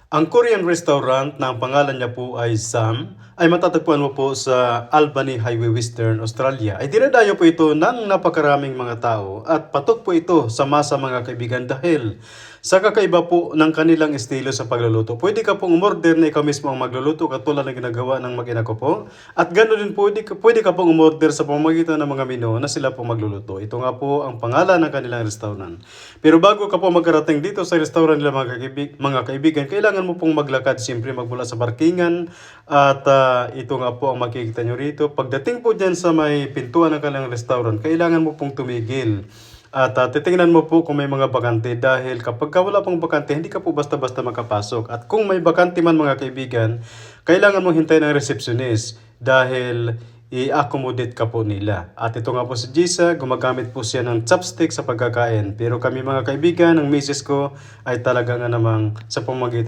Ang Korean restaurant na ang pangalan niya po ay Sam ay matatagpuan mo po sa Albany Highway, Western Australia. Ay dinadayo po ito ng napakaraming mga tao at patok po ito sa masa mga kaibigan dahil sa kakaiba po ng kanilang estilo sa pagluluto. Pwede ka pong umorder na ikaw mismo ang magluluto katulad ng ginagawa ng mag-ina ko po. At ganoon din pwede ka pong umorder sa pamamagitan ng mga menu na sila po magluluto. Ito nga po ang pangalan ng kanilang restaurant. Pero bago ka po magkarating dito sa restaurant nila mga kaibigan, kailangan mo pong maglakad siyempre magmula sa parkingan at ito nga po ang makikita nyo rito. Pagdating po dyan sa may pintuan ng kanilang restaurant, kailangan mo pong tumigil. At titingnan mo po kung may mga bakante dahil kapag wala pong bakante, hindi ka po basta-basta makapasok. At kung may bakante man mga kaibigan, kailangan mong hintayin ng receptionist dahil i-accommodate ka po nila. At ito nga po si Jisa, gumagamit po siya ng chopstick sa pagkakain. Pero kami mga kaibigan, ang misis ko ay talaga nga namang sa pamagitan